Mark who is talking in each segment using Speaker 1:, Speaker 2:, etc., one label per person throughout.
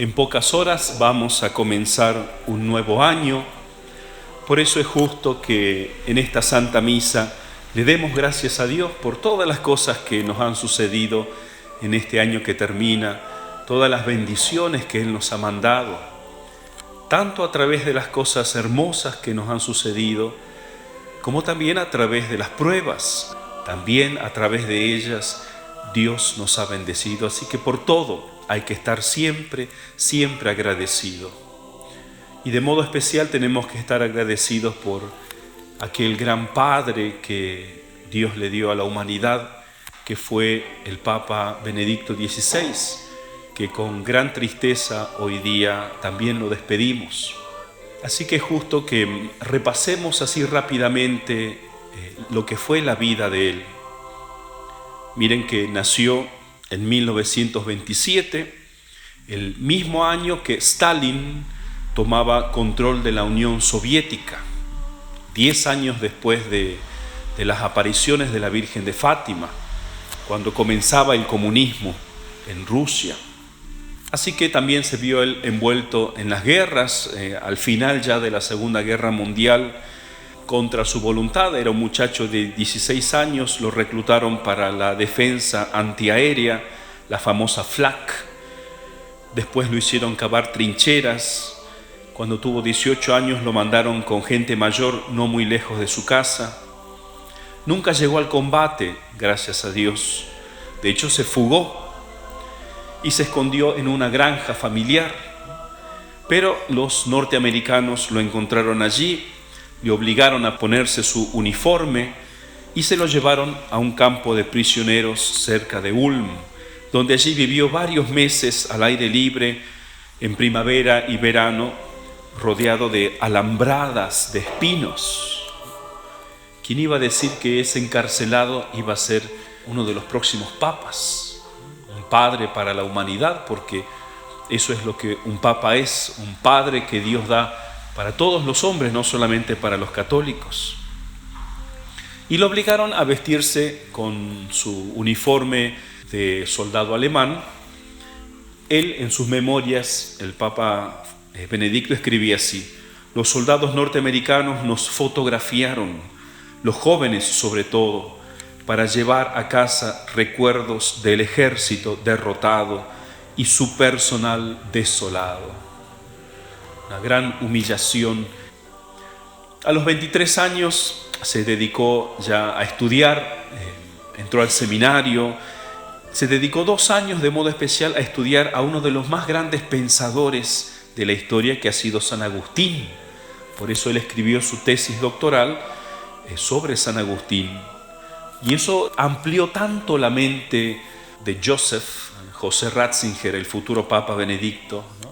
Speaker 1: En pocas horas vamos a comenzar un nuevo año. Por eso es justo que en esta Santa Misa le demos gracias a Dios por todas las cosas que nos han sucedido en este año que termina, todas las bendiciones que Él nos ha mandado, tanto a través de las cosas hermosas que nos han sucedido, como también a través de las pruebas. También a través de ellas Dios nos ha bendecido, así que por todo hay que estar siempre, siempre agradecido. Y de modo especial tenemos que estar agradecidos por aquel gran Padre que Dios le dio a la humanidad, que fue el Papa Benedicto XVI, que con gran tristeza hoy día también lo despedimos. Así que es justo que repasemos así rápidamente lo que fue la vida de él. Miren que nació en 1927, el mismo año que Stalin tomaba control de la Unión Soviética, 10 años después de las apariciones de la Virgen de Fátima, cuando comenzaba el comunismo en Rusia. Así que también se vio él envuelto en las guerras, al final ya de la Segunda Guerra Mundial, contra su voluntad. Era un muchacho de 16 años, lo reclutaron para la defensa antiaérea, la famosa Flak. Después lo hicieron cavar trincheras. Cuando tuvo 18 años lo mandaron con gente mayor no muy lejos de su casa. Nunca llegó al combate, gracias a Dios. De hecho, se fugó y se escondió en una granja familiar. Pero los norteamericanos lo encontraron allí, le obligaron a ponerse su uniforme y se lo llevaron a un campo de prisioneros cerca de Ulm, donde allí vivió varios meses al aire libre, en primavera y verano, rodeado de alambradas de espinos. ¿Quién iba a decir que ese encarcelado iba a ser uno de los próximos papas? Un padre para la humanidad, porque eso es lo que un papa es, un padre que Dios da para todos los hombres, no solamente para los católicos. Y lo obligaron a vestirse con su uniforme de soldado alemán. Él, en sus memorias, el Papa Benedicto escribía así: los soldados norteamericanos nos fotografiaron, los jóvenes sobre todo, para llevar a casa recuerdos del ejército derrotado y su personal desolado. Una gran humillación. A los 23 años se dedicó ya a estudiar, entró al seminario, se dedicó 2 años de modo especial a estudiar a uno de los más grandes pensadores de la historia, que ha sido San Agustín. Por eso él escribió su tesis doctoral sobre San Agustín. Y eso amplió tanto la mente de José Ratzinger, el futuro Papa Benedicto, ¿no?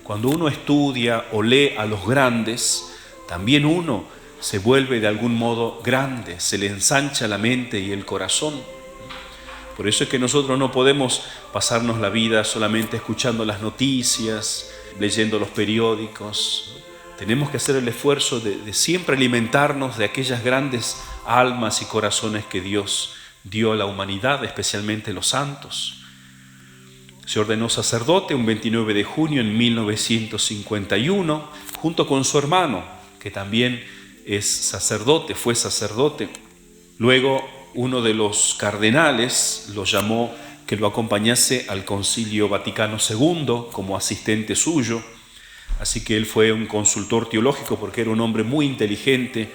Speaker 1: Cuando uno estudia o lee a los grandes, también uno se vuelve de algún modo grande, se le ensancha la mente y el corazón. Por eso es que nosotros no podemos pasarnos la vida solamente escuchando las noticias, leyendo los periódicos. Tenemos que hacer el esfuerzo de siempre alimentarnos de aquellas grandes almas y corazones que Dios dio a la humanidad, especialmente los santos. Se ordenó sacerdote un 29 de junio en 1951, junto con su hermano, que también es sacerdote, fue sacerdote. Luego uno de los cardenales lo llamó que lo acompañase al Concilio Vaticano II como asistente suyo. Así que él fue un consultor teológico porque era un hombre muy inteligente.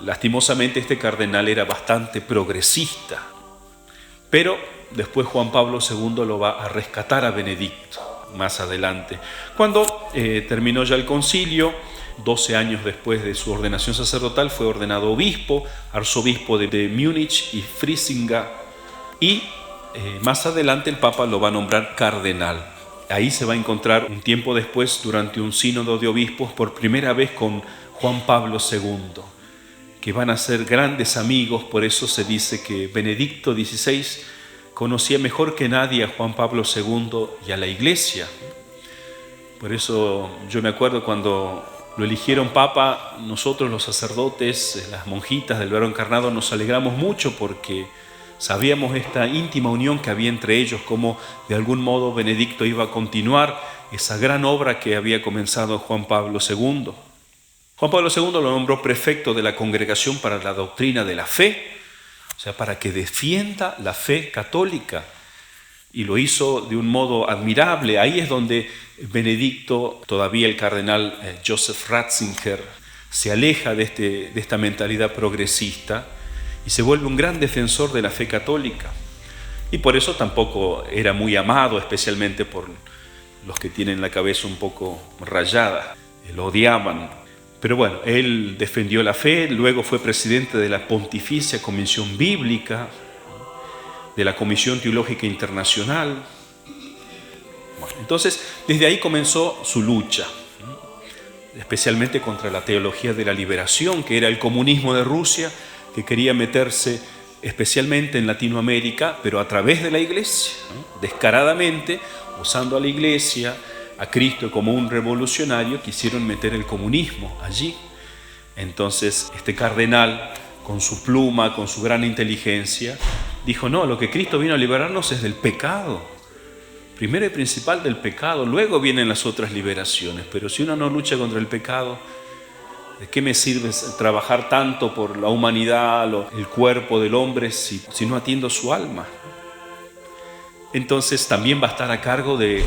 Speaker 1: Lastimosamente este cardenal era bastante progresista, pero después Juan Pablo II lo va a rescatar a Benedicto más adelante. Cuando terminó ya el concilio, 12 años después de su ordenación sacerdotal, fue ordenado obispo, arzobispo de Múnich y Frisinga, y más adelante el Papa lo va a nombrar cardenal. Ahí se va a encontrar un tiempo después, durante un sínodo de obispos, por primera vez con Juan Pablo II, que van a ser grandes amigos. Por eso se dice que Benedicto XVI conocía mejor que nadie a Juan Pablo II y a la Iglesia. Por eso yo me acuerdo cuando lo eligieron Papa, nosotros los sacerdotes, las monjitas del Verbo Encarnado, nos alegramos mucho porque sabíamos esta íntima unión que había entre ellos, cómo de algún modo Benedicto iba a continuar esa gran obra que había comenzado Juan Pablo II. Juan Pablo II lo nombró prefecto de la Congregación para la Doctrina de la Fe, o sea, para que defienda la fe católica. Y lo hizo de un modo admirable. Ahí es donde Benedicto, todavía el cardenal Joseph Ratzinger, se aleja de esta mentalidad progresista y se vuelve un gran defensor de la fe católica. Y por eso tampoco era muy amado, especialmente por los que tienen la cabeza un poco rayada, lo odiaban. Pero bueno, él defendió la fe, luego fue presidente de la Pontificia Comisión Bíblica, de la Comisión Teológica Internacional. Bueno, entonces, desde ahí comenzó su lucha, especialmente contra la teología de la liberación, que era el comunismo de Rusia, que quería meterse especialmente en Latinoamérica, pero a través de la Iglesia, descaradamente, usando a la Iglesia, a Cristo como un revolucionario, quisieron meter el comunismo allí. Entonces, este cardenal, con su pluma, con su gran inteligencia, dijo, no, lo que Cristo vino a liberarnos es del pecado. Primero y principal del pecado, luego vienen las otras liberaciones. Pero si uno no lucha contra el pecado, ¿de qué me sirve trabajar tanto por la humanidad, el cuerpo del hombre, si no atiendo su alma? Entonces también va a estar a cargo del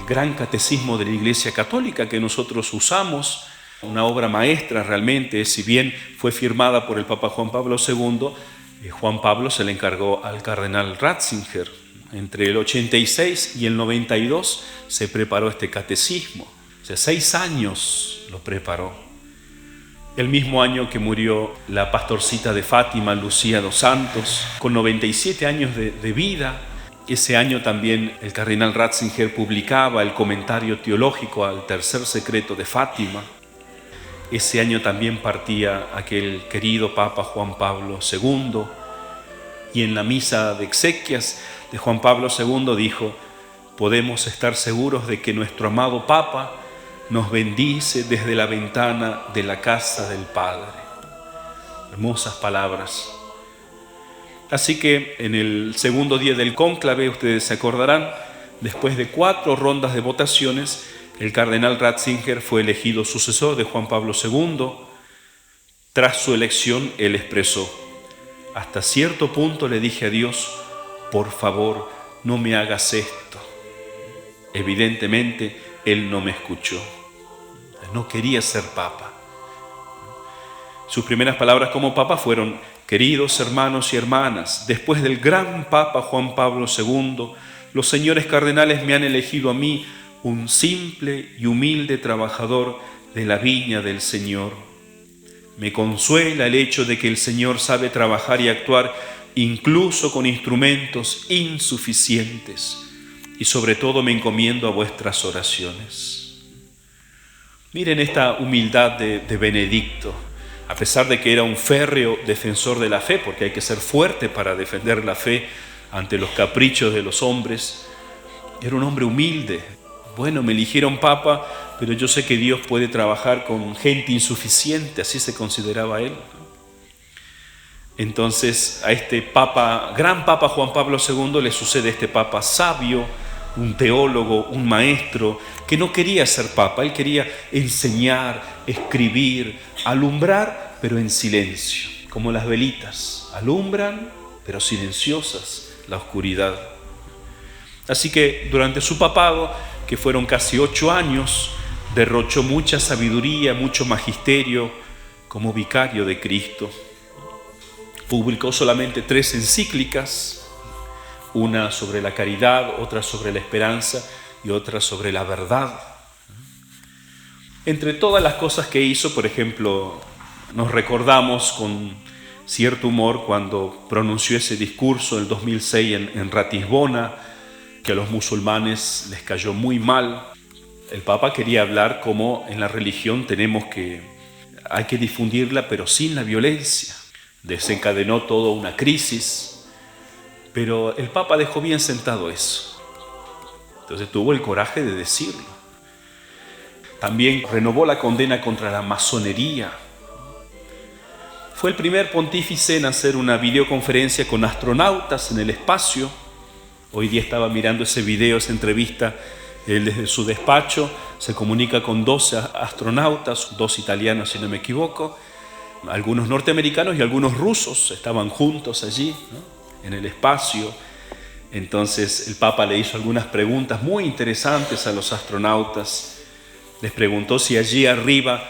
Speaker 1: gran catecismo de la Iglesia Católica que nosotros usamos, una obra maestra realmente, si bien fue firmada por el Papa Juan Pablo II, Juan Pablo se le encargó al cardenal Ratzinger. Entre el 86 y el 92 se preparó este catecismo. O sea, 6 años lo preparó. El mismo año que murió la pastorcita de Fátima, Lucía dos Santos, con 97 años de vida. Ese año también el cardenal Ratzinger publicaba el comentario teológico al tercer secreto de Fátima. Ese año también partía aquel querido Papa Juan Pablo II, y en la misa de exequias de Juan Pablo II dijo, podemos estar seguros de que nuestro amado Papa nos bendice desde la ventana de la casa del Padre. Hermosas palabras. Así que en el segundo día del cónclave, ustedes se acordarán, después de 4 rondas de votaciones, el cardenal Ratzinger fue elegido sucesor de Juan Pablo II. Tras su elección, él expresó, hasta cierto punto le dije a Dios, por favor, no me hagas esto. Evidentemente, él no me escuchó. No quería ser papa. Sus primeras palabras como papa fueron, queridos hermanos y hermanas, después del gran Papa Juan Pablo II, los señores cardenales me han elegido a mí, un simple y humilde trabajador de la viña del Señor. Me consuela el hecho de que el Señor sabe trabajar y actuar incluso con instrumentos insuficientes, y sobre todo me encomiendo a vuestras oraciones. Miren esta humildad de Benedicto, a pesar de que era un férreo defensor de la fe, porque hay que ser fuerte para defender la fe ante los caprichos de los hombres, era un hombre humilde. Bueno, me eligieron papa, pero yo sé que Dios puede trabajar con gente insuficiente, así se consideraba él. Entonces a este papa, gran papa Juan Pablo II, le sucede este papa sabio, un teólogo, un maestro, que no quería ser papa, él quería enseñar, escribir, alumbrar, pero en silencio, como las velitas, alumbran, pero silenciosas, la oscuridad. Así que durante su papado, que fueron casi 8 años, derrochó mucha sabiduría, mucho magisterio como vicario de Cristo. Publicó solamente 3 encíclicas, una sobre la caridad, otra sobre la esperanza y otra sobre la verdad. Entre todas las cosas que hizo, por ejemplo, nos recordamos con cierto humor cuando pronunció ese discurso en el 2006 en Ratisbona, que a los musulmanes les cayó muy mal. El Papa quería hablar cómo en la religión hay que difundirla, pero sin la violencia. Desencadenó toda una crisis, pero el Papa dejó bien sentado eso. Entonces tuvo el coraje de decirlo. También renovó la condena contra la masonería. Fue el primer pontífice en hacer una videoconferencia con astronautas en el espacio. Hoy día estaba mirando ese video, esa entrevista Él desde su despacho se comunica con 12 astronautas, 2 italianos si no me equivoco, algunos norteamericanos y algunos rusos estaban juntos allí, ¿no?, en el espacio. Entonces el Papa le hizo algunas preguntas muy interesantes a los astronautas. Les preguntó si allí arriba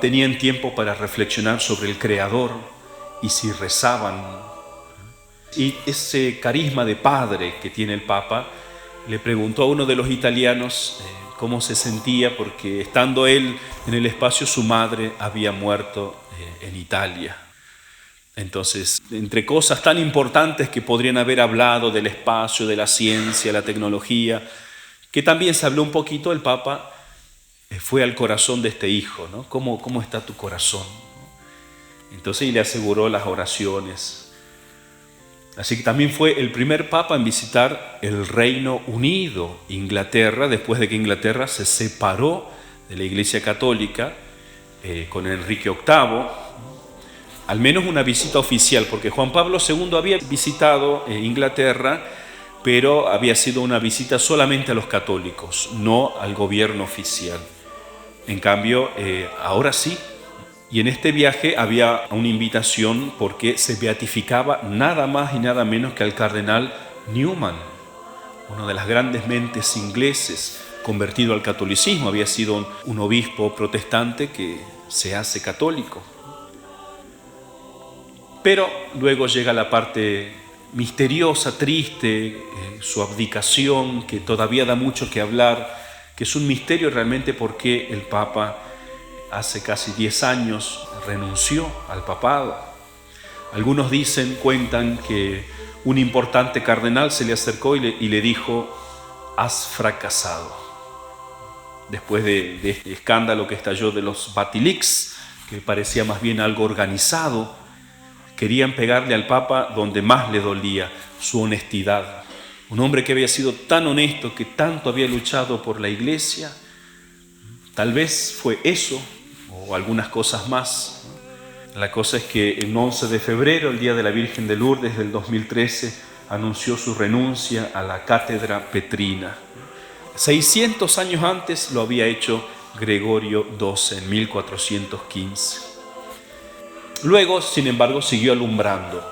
Speaker 1: tenían tiempo para reflexionar sobre el Creador y si rezaban. Y ese carisma de padre que tiene el Papa, le preguntó a uno de los italianos cómo se sentía, porque estando él en el espacio, su madre había muerto en Italia. Entonces, entre cosas tan importantes que podrían haber hablado del espacio, de la ciencia, la tecnología, que también se habló un poquito, el Papa fue al corazón de este hijo, ¿no? ¿Cómo está tu corazón? Entonces, y le aseguró las oraciones. Así que también fue el primer papa en visitar el Reino Unido, Inglaterra, después de que Inglaterra se separó de la Iglesia Católica con Enrique VIII, al menos una visita oficial, porque Juan Pablo II había visitado Inglaterra, pero había sido una visita solamente a los católicos, no al gobierno oficial. En cambio, ahora sí. Y en este viaje había una invitación porque se beatificaba nada más y nada menos que al cardenal Newman, una de las grandes mentes ingleses, convertido al catolicismo. Había sido un obispo protestante que se hace católico. Pero luego llega la parte misteriosa, triste, su abdicación, que todavía da mucho que hablar, que es un misterio realmente porque el Papa hace casi 10 años renunció al papado. Algunos cuentan que un importante cardenal se le acercó y le dijo: has fracasado. Después de este escándalo que estalló de los Batilix, que parecía más bien algo organizado, querían pegarle al Papa donde más le dolía, su honestidad. Un hombre que había sido tan honesto, que tanto había luchado por la Iglesia. Tal vez fue eso, o algunas cosas más. La cosa es que el 11 de febrero, el día de la Virgen de Lourdes del 2013, anunció su renuncia a la cátedra petrina. 600 años antes lo había hecho Gregorio XII, en 1415. Luego, sin embargo, siguió alumbrando.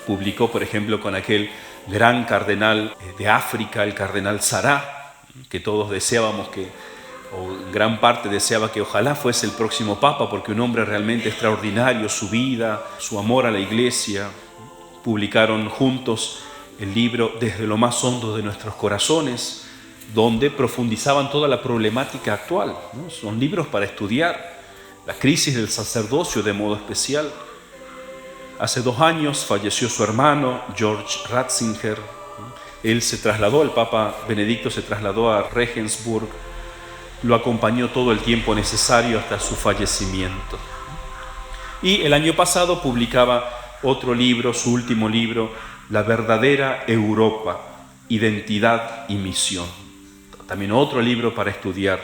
Speaker 1: Publicó, por ejemplo, con aquel gran cardenal de África, el cardenal Sará, que todos deseábamos o gran parte deseaba que ojalá fuese el próximo Papa, porque un hombre realmente extraordinario, su vida, su amor a la Iglesia. Publicaron juntos el libro Desde lo más hondo de nuestros corazones, donde profundizaban toda la problemática actual, ¿no? Son libros para estudiar, la crisis del sacerdocio de modo especial. Hace 2 años falleció su hermano, George Ratzinger. Él se trasladó, el Papa Benedicto se trasladó a Regensburg, lo acompañó todo el tiempo necesario hasta su fallecimiento. Y el año pasado publicaba otro libro, su último libro, La verdadera Europa, identidad y misión. También otro libro para estudiar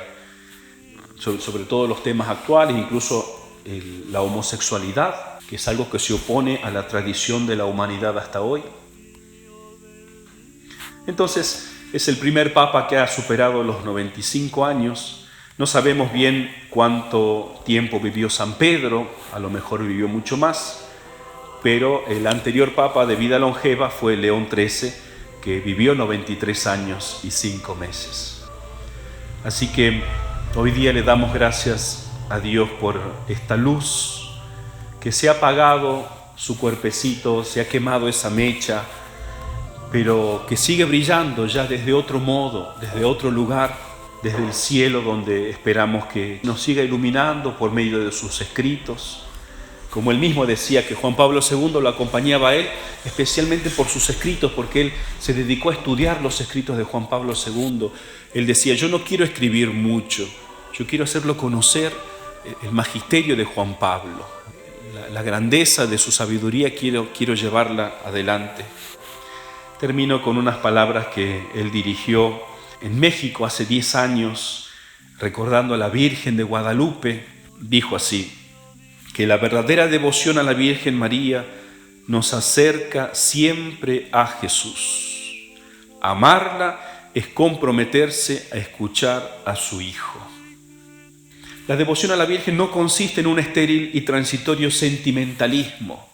Speaker 1: sobre todos los temas actuales, incluso la homosexualidad, que es algo que se opone a la tradición de la humanidad hasta hoy. Entonces, es el primer papa que ha superado los 95 años. No sabemos bien cuánto tiempo vivió San Pedro, a lo mejor vivió mucho más, pero el anterior papa de vida longeva fue León XIII, que vivió 93 años y 5 meses. Así que hoy día le damos gracias a Dios por esta luz que se ha apagado, su cuerpecito, se ha quemado esa mecha, pero que sigue brillando ya desde otro modo, desde otro lugar, desde el cielo, donde esperamos que nos siga iluminando por medio de sus escritos. Como él mismo decía, que Juan Pablo II lo acompañaba a él, especialmente por sus escritos, porque él se dedicó a estudiar los escritos de Juan Pablo II. Él decía: yo no quiero escribir mucho, yo quiero hacerlo conocer el magisterio de Juan Pablo. La grandeza de su sabiduría quiero llevarla adelante. Termino con unas palabras que él dirigió en México hace 10 años, recordando a la Virgen de Guadalupe. Dijo así: que la verdadera devoción a la Virgen María nos acerca siempre a Jesús. Amarla es comprometerse a escuchar a su Hijo. La devoción a la Virgen no consiste en un estéril y transitorio sentimentalismo,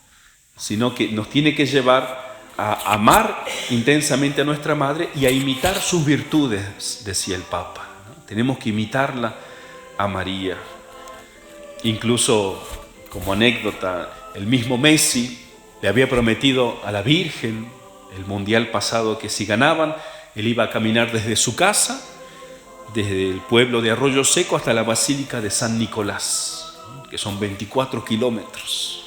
Speaker 1: sino que nos tiene que llevar a amar intensamente a nuestra Madre y a imitar sus virtudes, decía el Papa. Tenemos que imitarla a María. Incluso, como anécdota, el mismo Messi le había prometido a la Virgen el mundial pasado que si ganaban, él iba a caminar desde su casa, desde el pueblo de Arroyo Seco hasta la Basílica de San Nicolás, que son 24 kilómetros.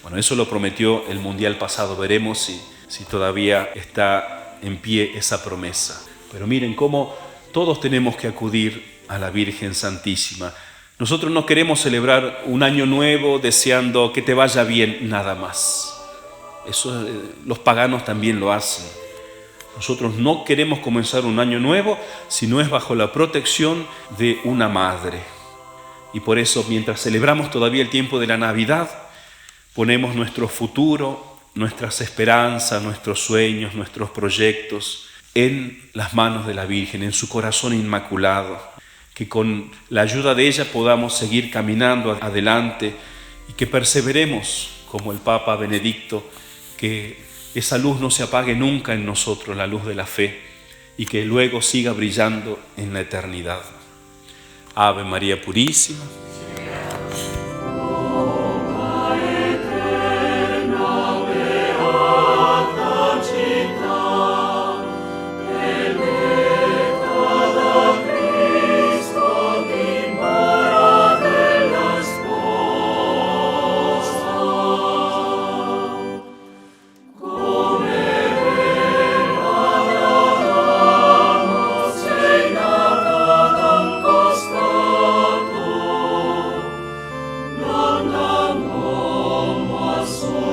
Speaker 1: Bueno, eso lo prometió el mundial pasado. Veremos si todavía está en pie esa promesa. Pero miren cómo todos tenemos que acudir a la Virgen Santísima. Nosotros no queremos celebrar un año nuevo deseando que te vaya bien, nada más. Eso los paganos también lo hacen. Nosotros no queremos comenzar un año nuevo si no es bajo la protección de una madre. Y por eso, mientras celebramos todavía el tiempo de la Navidad, ponemos nuestro futuro, nuestras esperanzas, nuestros sueños, nuestros proyectos en las manos de la Virgen, en su corazón inmaculado. Que con la ayuda de ella podamos seguir caminando adelante y que perseveremos, como el Papa Benedicto, que esa luz no se apague nunca en nosotros, la luz de la fe, y que luego siga brillando en la eternidad. Ave María Purísima.
Speaker 2: Soul.